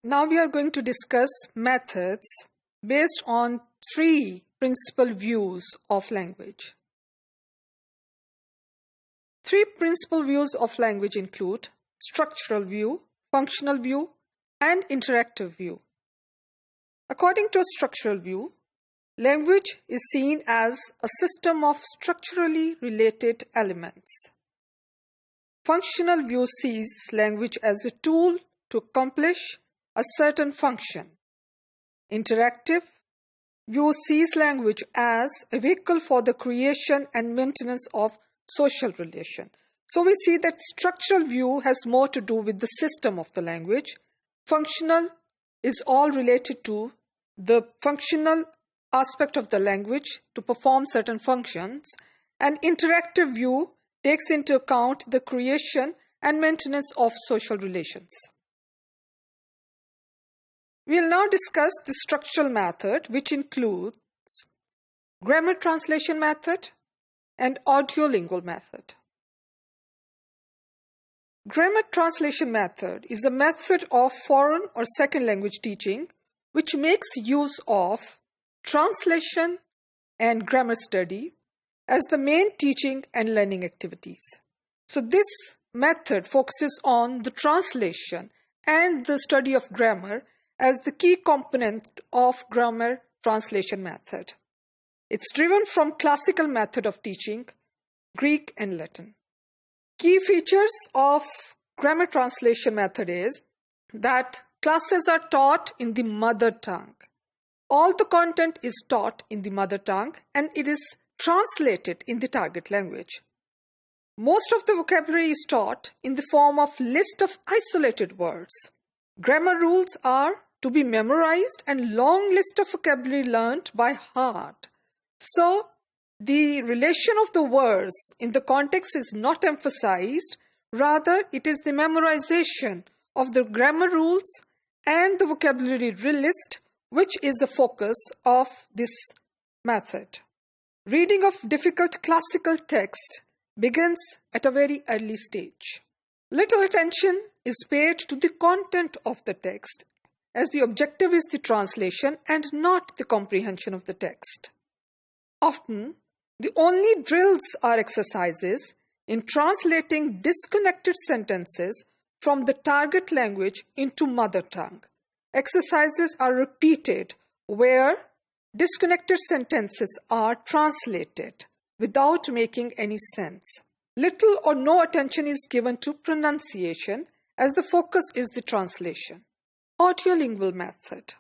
Now we are going to discuss methods based on three principal views of language. Three principal views of language include structural view, functional view, and interactive view. According to a structural view, language is seen as a system of structurally related elements. Functional view sees language as a tool to accomplish a certain function. Interactive view sees language as a vehicle for the creation and maintenance of social relation. So we see that structural view has more to do with the system of the language. Functional is all related to the functional aspect of the language to perform certain functions, and interactive view takes into account the creation and maintenance of social relations. We will now discuss the structural method, which includes grammar translation method and audiolingual method. Grammar translation method is a method of foreign or second language teaching which makes use of translation and grammar study as the main teaching and learning activities. So this method focuses on the translation and the study of grammar as the key component of grammar translation method. It's driven from classical method of teaching, Greek and Latin. Key features of grammar translation method is that classes are taught in the mother tongue. All the content is taught in the mother tongue and it is translated in the target language. Most of the vocabulary is taught in the form of list of isolated words. Grammar rules are to be memorized and long list of vocabulary learned by heart. So the relation of the words in the context is not emphasized, rather it is the memorization of the grammar rules and the vocabulary list which is the focus of this method. Reading of difficult classical text begins at a very early stage. Little attention is paid to the content of the text, as the objective is the translation and not the comprehension of the text. Often, the only drills are exercises in translating disconnected sentences from the target language into mother tongue. Exercises are repeated where disconnected sentences are translated without making any sense. Little or no attention is given to pronunciation as the focus is the translation. Audiolingual method,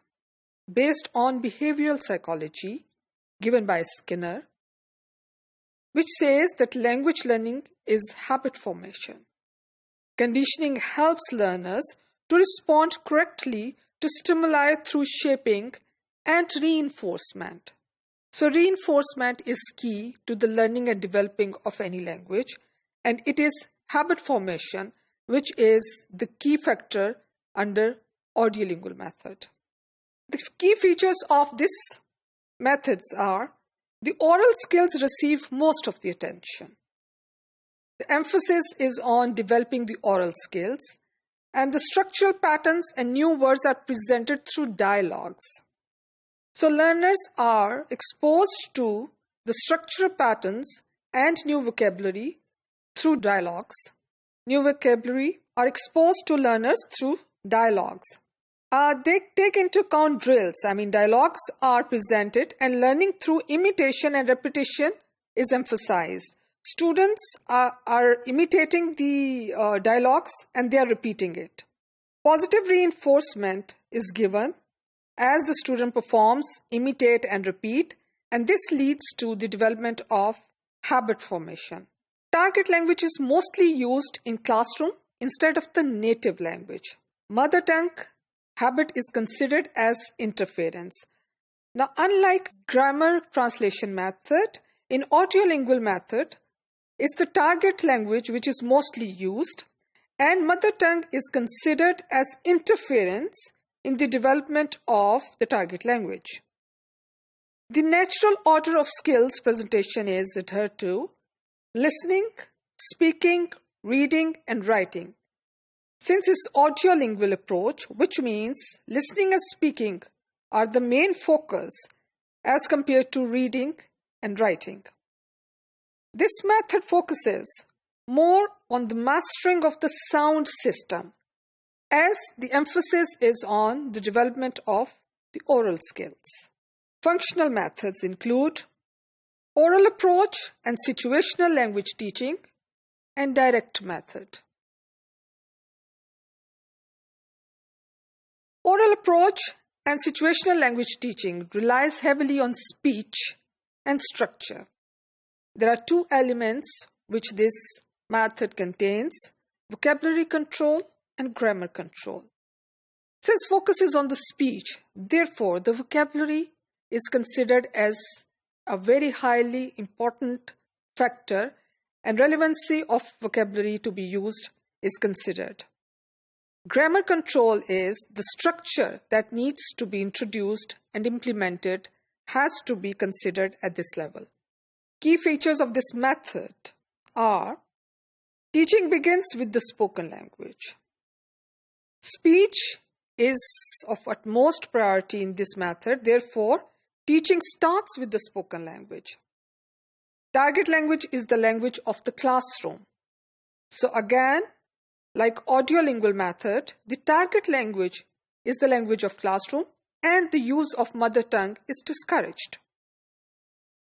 based on behavioral psychology given by Skinner, which says that language learning is habit formation. Conditioning helps learners to respond correctly to stimuli through shaping and reinforcement. So reinforcement is key to the learning and developing of any language, and it is habit formation which is the key factor under audiolingual method. The key features of this methods are the oral skills receive most of the attention. The emphasis is on developing the oral skills, and the structural patterns and new words are presented through dialogues. So learners are exposed to the structural patterns and new vocabulary through dialogues. New vocabulary are exposed to learners through dialogues. They take into account drills. Dialogues are presented and learning through imitation and repetition is emphasized. Students are imitating the dialogues and they are repeating it. Positive reinforcement is given as the student performs, imitate and repeat, and this leads to the development of habit formation. Target language is mostly used in classroom instead of the native language. Mother tongue habit is considered as interference. Now, unlike grammar translation method, in audiolingual method, is the target language which is mostly used, and mother tongue is considered as interference in the development of the target language. The natural order of skills presentation is adhered to: listening, speaking, reading, and writing. Since it's audiolingual approach, which means listening and speaking are the main focus as compared to reading and writing. This method focuses more on the mastering of the sound system, as the emphasis is on the development of the oral skills. Functional methods include oral approach and situational language teaching and direct method. Oral approach and situational language teaching relies heavily on speech and structure. There are two elements which this method contains: vocabulary control and grammar control. Since focus is on the speech, therefore the vocabulary is considered as a very highly important factor, and relevancy of vocabulary to be used is considered. Grammar control is the structure that needs to be introduced and implemented has to be considered at this level. Key features of this method are: teaching begins with the spoken language. Speech is of utmost priority in this method, therefore, teaching starts with the spoken language. Target language is the language of the classroom. So again, like audiolingual method, the target language is the language of classroom and the use of mother tongue is discouraged.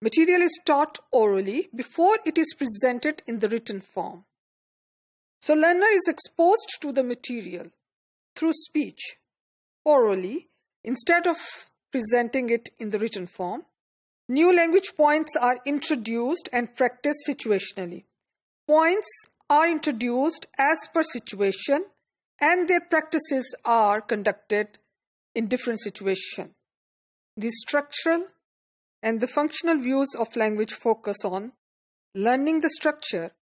Material is taught orally before it is presented in the written form. So learner is exposed to the material through speech orally instead of presenting it in the written form. New language points are introduced and practiced situationally. Points are introduced as per situation and their practices are conducted in different situations. The structural and the functional views of language focus on learning the structure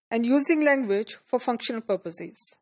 and using language for functional purposes.